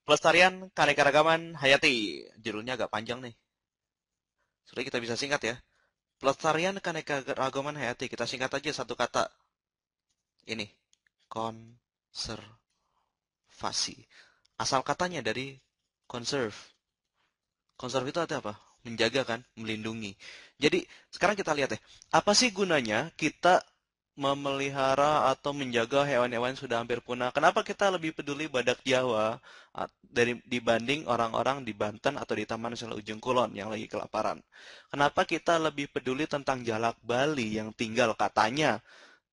Pelestarian Keanekaragaman Hayati. Judulnya agak panjang nih. Sudah kita bisa singkat ya. Pelestarian Keanekaragaman Hayati. Kita singkat aja satu kata. Ini. Konservasi. Asal katanya dari conserve. Conserve itu artinya apa? Menjaga kan? Melindungi. Jadi, sekarang kita lihat ya. Apa sih gunanya kita memelihara atau menjaga hewan-hewan yang sudah hampir punah? Kenapa kita lebih peduli badak Jawa dibanding orang-orang di Banten atau di Taman Nasional Ujung Kulon yang lagi kelaparan? Kenapa kita lebih peduli tentang jalak Bali yang tinggal 300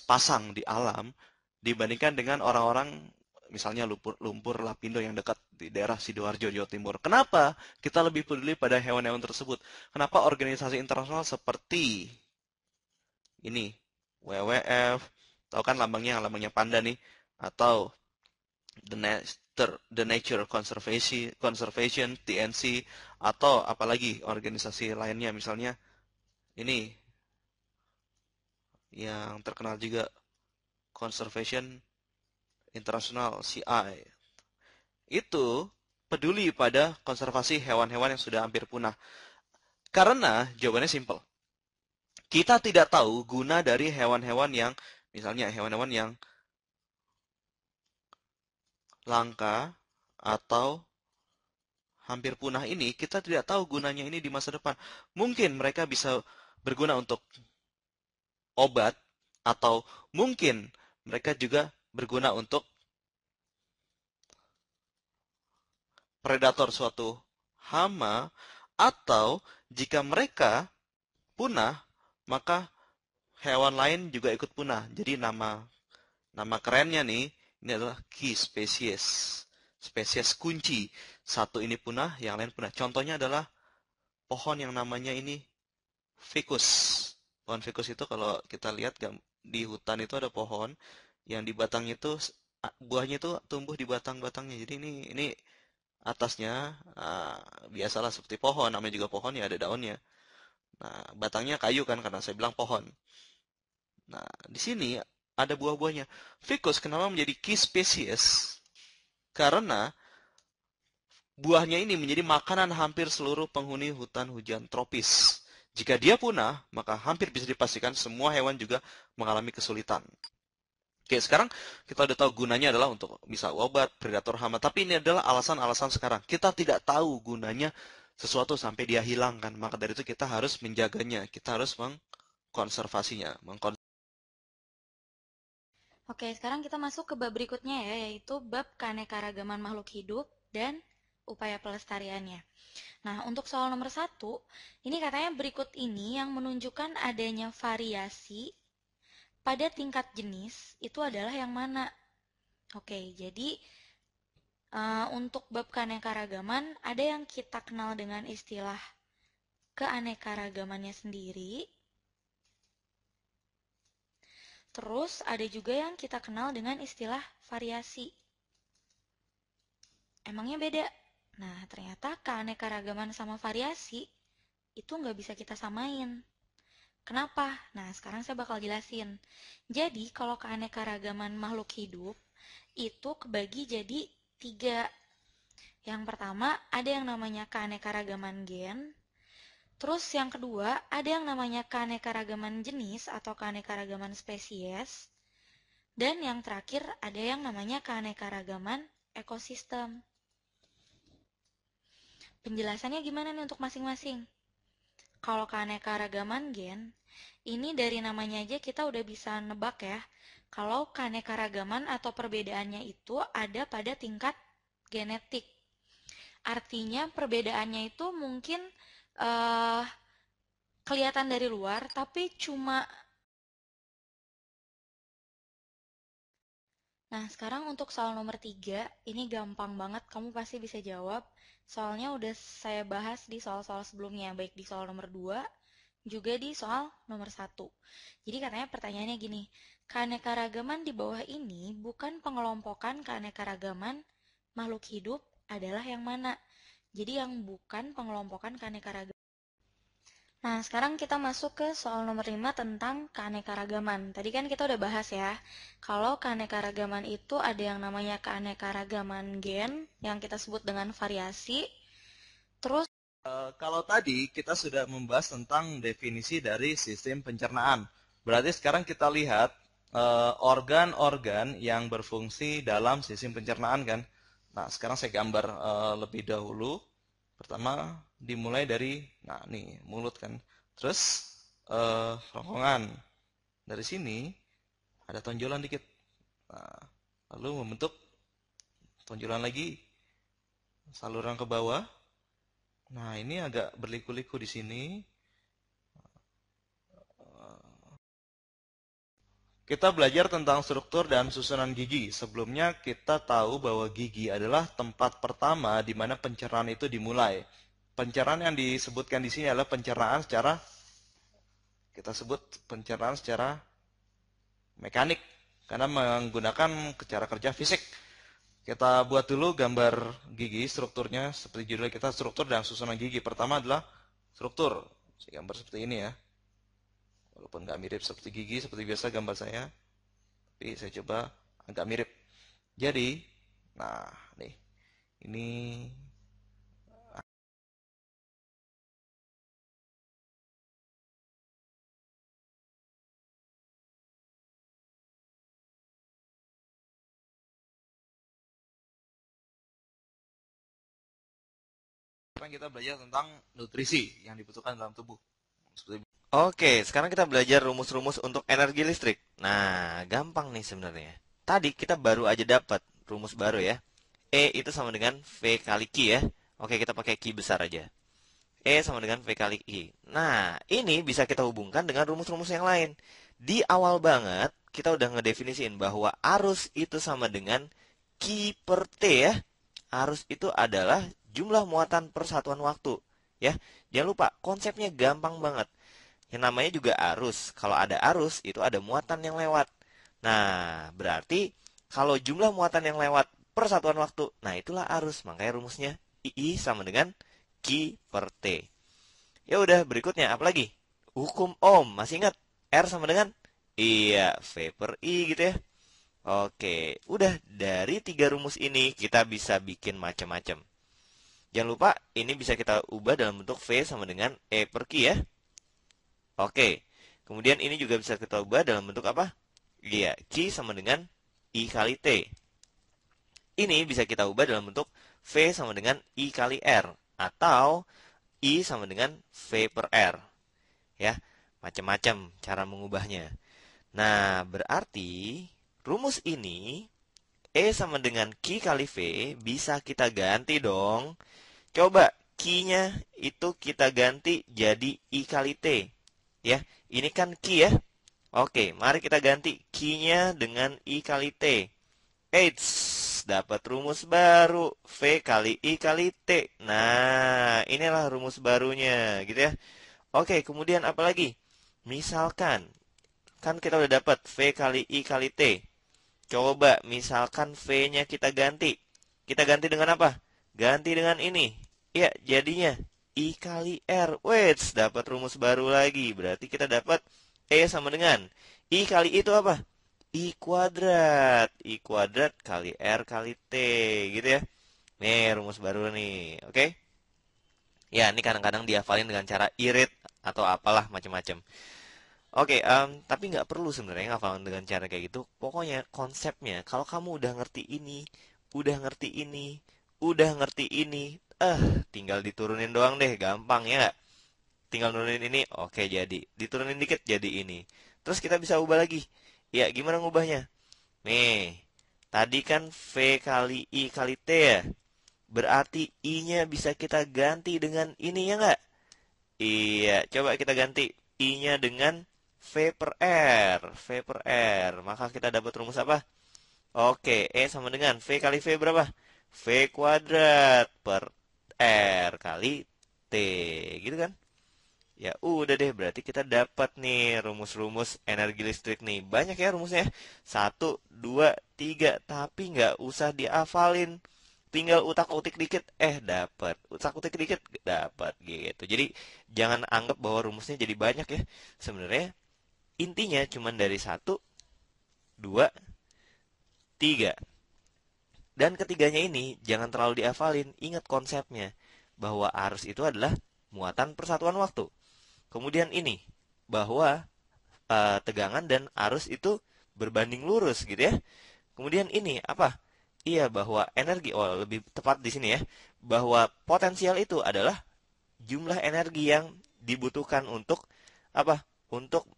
pasang di alam dibandingkan dengan orang-orang misalnya lumpur lapindo yang dekat di daerah Sidoarjo, Jawa Timur. Kenapa kita lebih peduli pada hewan-hewan tersebut? Kenapa organisasi internasional seperti ini, WWF, tahu kan lambangnya panda nih, atau The Nature Conservation, TNC, atau apalagi organisasi lainnya, misalnya ini yang terkenal juga Conservation International, CI. Itu peduli pada konservasi hewan-hewan yang sudah hampir punah. Karena jawabannya simpel. Kita tidak tahu guna dari hewan-hewan yang, misalnya hewan-hewan yang langka atau hampir punah ini, kita tidak tahu gunanya ini di masa depan. Mungkin mereka bisa berguna untuk obat, atau mungkin mereka juga berguna untuk predator suatu hama, atau jika mereka punah, maka hewan lain juga ikut punah. Jadi nama nama kerennya nih, ini adalah key species. Spesies kunci. Satu ini punah, yang lain punah. Contohnya adalah pohon yang namanya ini ficus. Pohon ficus itu kalau kita lihat di hutan itu ada pohon yang di batangnya itu buahnya itu tumbuh di batang-batangnya. Jadi ini atasnya biasalah seperti pohon, namanya juga pohon ya ada daunnya. Nah, batangnya kayu kan karena saya bilang pohon. Nah, di sini ada buah-buahnya. Ficus kenapa menjadi key species? Karena buahnya ini menjadi makanan hampir seluruh penghuni hutan hujan tropis. Jika dia punah, maka hampir bisa dipastikan semua hewan juga mengalami kesulitan. Oke, sekarang kita udah tahu gunanya adalah untuk bisa obat, predator hama. Tapi ini adalah alasan-alasan sekarang. Kita tidak tahu gunanya sesuatu sampai dia hilang kan. Maka dari itu kita harus menjaganya. Kita harus mengkonservasinya. Oke, sekarang kita masuk ke bab berikutnya ya, yaitu bab keanekaragaman makhluk hidup dan upaya pelestariannya. Nah, untuk soal nomor 1, ini katanya berikut ini yang menunjukkan adanya variasi pada tingkat jenis itu adalah yang mana? Oke, jadi untuk bab keanekaragaman ada yang kita kenal dengan istilah keanekaragamannya sendiri. Terus ada juga yang kita kenal dengan istilah variasi. Emangnya beda? Nah, ternyata keanekaragaman sama variasi itu nggak bisa kita samain. Kenapa? Nah, sekarang saya bakal jelasin. Jadi, kalau keanekaragaman makhluk hidup itu kebagi jadi 3. Yang pertama, ada yang namanya keanekaragaman gen. Terus yang kedua, ada yang namanya keanekaragaman jenis atau keanekaragaman spesies. Dan yang terakhir, ada yang namanya keanekaragaman ekosistem. Penjelasannya gimana nih untuk masing-masing? Kalau keanekaragaman gen, ini dari namanya aja kita udah bisa nebak ya. Kalau keanekaragaman atau perbedaannya itu ada pada tingkat genetik. Artinya perbedaannya itu mungkin uh, kelihatan dari luar, tapi cuma. Nah, sekarang untuk soal nomor 3, ini gampang banget, kamu pasti bisa jawab. Soalnya udah saya bahas di soal-soal sebelumnya, baik di soal nomor 2, juga di soal nomor 1. Jadi katanya pertanyaannya gini, keanekaragaman di bawah ini bukan pengelompokan keanekaragaman makhluk hidup adalah yang mana? Jadi yang bukan pengelompokan keanekaragaman. Nah, sekarang kita masuk ke soal nomor 5 tentang keanekaragaman. Tadi kan kita udah bahas ya, kalau keanekaragaman itu ada yang namanya keanekaragaman gen, yang kita sebut dengan variasi. Terus, Kalau tadi kita sudah membahas tentang definisi dari sistem pencernaan. Berarti sekarang kita lihat organ-organ yang berfungsi dalam sistem pencernaan kan. Nah, sekarang saya gambar lebih dahulu. Pertama dimulai dari, nah nih mulut kan. Terus ronggongan. Dari sini ada tonjolan dikit. Nah, lalu membentuk tonjolan lagi, saluran ke bawah. Nah, ini agak berliku-liku di sini. Kita belajar tentang struktur dan susunan gigi. Sebelumnya kita tahu bahwa gigi adalah tempat pertama di mana pencernaan itu dimulai. Pencernaan yang disebutkan di sini adalah pencernaan secara, kita sebut pencernaan secara mekanik karena menggunakan cara kerja fisik. Kita buat dulu gambar gigi, strukturnya seperti judul kita, struktur dan susunan gigi. Pertama adalah struktur. Saya gambar seperti ini ya. Walaupun nggak mirip seperti gigi, seperti biasa gambar saya, tapi saya coba agak mirip. Jadi, nah nih, ini sekarang kita belajar tentang nutrisi yang dibutuhkan dalam tubuh. Oke, sekarang kita belajar rumus-rumus untuk energi listrik. Nah, gampang nih sebenarnya. Tadi kita baru aja dapat rumus baru ya. E itu sama dengan V kali Q ya. Oke, kita pakai Q besar aja. E sama dengan V kali I. Nah, ini bisa kita hubungkan dengan rumus-rumus yang lain. Di awal banget, kita udah ngedefinisiin bahwa arus itu sama dengan Q per T ya. Arus itu adalah jumlah muatan per satuan waktu. Ya, jangan lupa, konsepnya gampang banget. Yang namanya juga arus. Kalau ada arus, itu ada muatan yang lewat. Nah, berarti kalau jumlah muatan yang lewat per satuan waktu, nah itulah arus. Makanya rumusnya I sama dengan Q per T. Ya udah, berikutnya apa lagi? Hukum Ohm, masih ingat? R sama dengan? Iya, V per I gitu ya. Oke, udah dari tiga rumus ini kita bisa bikin macam-macam. Jangan lupa, ini bisa kita ubah dalam bentuk V sama dengan E per Q ya. Oke, kemudian ini juga bisa kita ubah dalam bentuk apa? Iya, Q sama dengan I kali T. Ini bisa kita ubah dalam bentuk V sama dengan I kali R. Atau I sama dengan V per R. Ya, macam-macam cara mengubahnya. Nah, berarti rumus ini E sama dengan Q kali V bisa kita ganti dong. Coba Q-nya itu kita ganti jadi I kali T. Ya, ini kan Q ya. Oke, mari kita ganti Q-nya dengan I kali T. Eits, dapat rumus baru. V kali I kali T. Nah, inilah rumus barunya, gitu ya. Oke, kemudian apa lagi? Misalkan, kan kita udah dapat V kali I kali T. Coba, misalkan V-nya kita ganti. Kita ganti dengan apa? Ganti dengan ini. Ya, jadinya I kali R. Wait, dapat rumus baru lagi. Berarti kita dapat E sama dengan I kali I itu apa? I kuadrat. I kuadrat kali R kali T. Gitu ya. Nih, rumus baru nih. Oke? Ya, ini kadang-kadang dihafalin dengan cara irit atau apalah macam-macam. Oke, tapi nggak perlu sebenarnya ngafalin dengan cara kayak gitu. Pokoknya konsepnya, kalau kamu udah ngerti ini, udah ngerti ini, udah ngerti ini, tinggal diturunin doang deh, gampang ya nggak? Tinggal nurunin ini, oke jadi. Diturunin dikit jadi ini. Terus kita bisa ubah lagi. Ya, gimana ngubahnya? Nih, tadi kan V kali I kali T ya. Berarti I-nya bisa kita ganti dengan ini ya nggak? Iya, coba kita ganti I-nya dengan V per R. V per R. Maka kita dapat rumus apa? Oke, E sama dengan V kali V berapa? V kuadrat per R kali T. Gitu kan? Ya udah deh, berarti kita dapat nih rumus-rumus energi listrik nih. Banyak ya rumusnya. Satu, dua, tiga. Tapi nggak usah dihafalin. tinggal utak-utik dikit, dapat. Utak-utik dikit, dapat gitu. Jadi jangan anggap bahwa rumusnya jadi banyak ya. Sebenarnya intinya cuma dari satu, dua, tiga. Dan ketiganya ini jangan terlalu dihafalin, ingat konsepnya. Bahwa arus itu adalah muatan persatuan waktu. Kemudian ini, bahwa tegangan dan arus itu berbanding lurus gitu ya. Kemudian ini apa? Iya, bahwa energi, lebih tepat di sini ya, bahwa potensial itu adalah jumlah energi yang dibutuhkan untuk apa? Untuk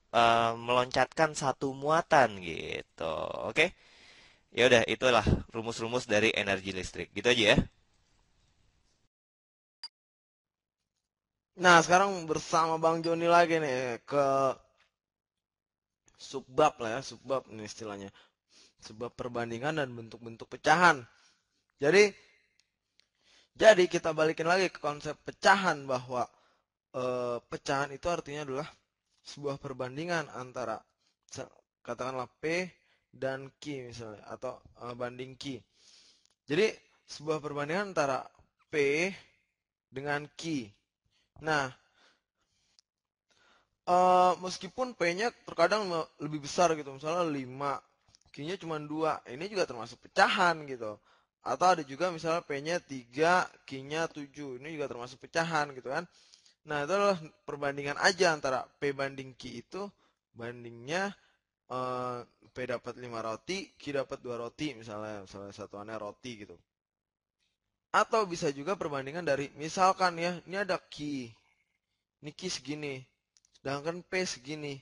meloncatkan satu muatan gitu. Oke? Ya udah, itulah rumus-rumus dari energi listrik. Gitu aja ya. Nah, sekarang bersama Bang Joni lagi nih ke subbab lah ya, subbab ini istilahnya. Subbab perbandingan dan bentuk-bentuk pecahan. Jadi, jadi kita balikin lagi ke konsep pecahan bahwa pecahan itu artinya adalah sebuah perbandingan antara katakanlah P dan Q misalnya atau banding Q. Jadi sebuah perbandingan antara P dengan Q. Nah, meskipun P-nya terkadang lebih besar gitu, misalnya 5, Q-nya cuma 2, ini juga termasuk pecahan gitu. Atau ada juga misalnya P-nya 3, Q-nya 7, ini juga termasuk pecahan gitu kan. Nah, itu adalah perbandingan aja antara P banding Q itu bandingnya P dapat 5 roti, Q dapat 2 roti misalnya satuannya roti gitu. Atau bisa juga perbandingan dari misalkan ya, ini ada Q, ini Q segini, sedangkan P segini.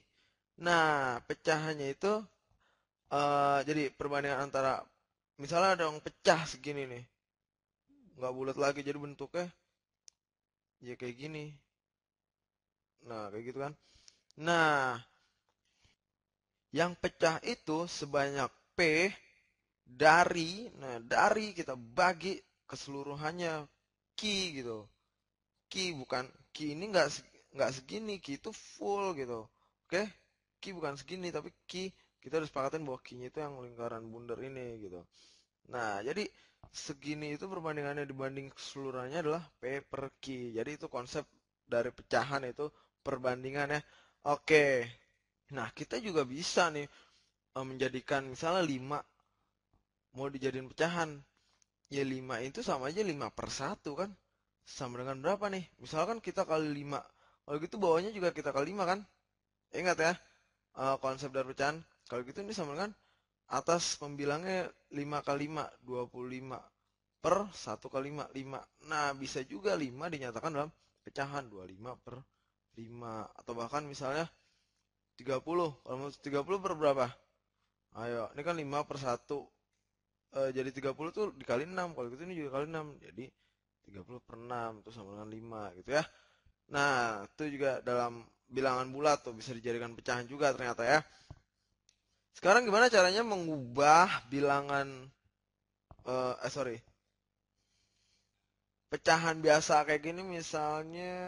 Nah, pecahannya itu jadi perbandingan antara misalnya ada yang pecah segini nih, nggak bulat lagi jadi bentuknya ya kayak gini. Nah, kayak gitu kan. Nah, yang pecah itu sebanyak P dari kita bagi keseluruhannya Q gitu. Q bukan Q ini nggak segini, Q itu full gitu. Oke? Q bukan segini tapi Q kita harus sepakatin bahwa Q-nya itu yang lingkaran bundar ini gitu. Nah, jadi segini itu perbandingannya dibanding keseluruhannya adalah P per Q. Jadi itu konsep dari pecahan itu perbandingannya. Oke. Nah, kita juga bisa nih menjadikan misalnya 5 mau dijadiin pecahan. Ya 5 itu sama aja 5/1 kan. Sama dengan berapa nih? Misalkan kita kali 5. Kalau gitu bawahnya juga kita kali 5 kan? Ingat ya, konsep dari pecahan. Kalau gitu ini sama dengan atas pembilangnya 5 kali 5, 25 per 1 kali 5, 5. Nah, bisa juga 5 dinyatakan dalam pecahan 25 per 5. Atau bahkan misalnya 30. Kalau mau 30 per berapa? Ayo, ini kan 5 per 1. Jadi 30 tuh dikali 6. Kalau gitu ini juga kali 6. Jadi 30 per 6 itu sama dengan 5 gitu ya. Nah, itu juga dalam bilangan bulat tuh bisa dijadikan pecahan juga ternyata ya. Sekarang gimana caranya mengubah bilangan sorry, pecahan biasa kayak gini misalnya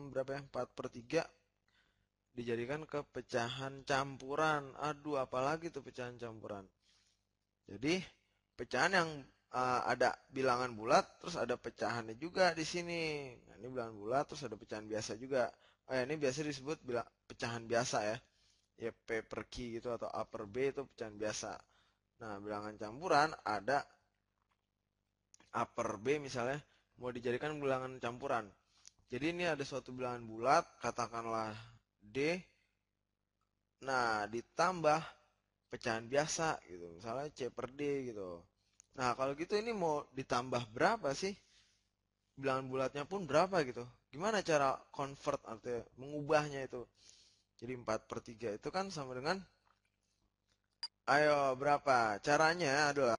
berapa ya? 4/3 dijadikan ke pecahan campuran. Aduh, apalagi tuh pecahan campuran. Jadi, pecahan yang ada bilangan bulat, terus ada pecahannya juga di sini. Nah, ini bilangan bulat, terus ada pecahan biasa juga. Ini biasa disebut pecahan biasa ya. Ya P per Q gitu atau A per B itu pecahan biasa. Nah, bilangan campuran ada A per B misalnya mau dijadikan bilangan campuran. Jadi ini ada suatu bilangan bulat, katakanlah D. Nah, ditambah pecahan biasa gitu. Misalnya C per D gitu. Nah, kalau gitu ini mau ditambah berapa sih? Bilangan bulatnya pun berapa gitu. Gimana cara convert artinya mengubahnya itu? Jadi 4/3 itu kan sama dengan ayo berapa? Caranya adalah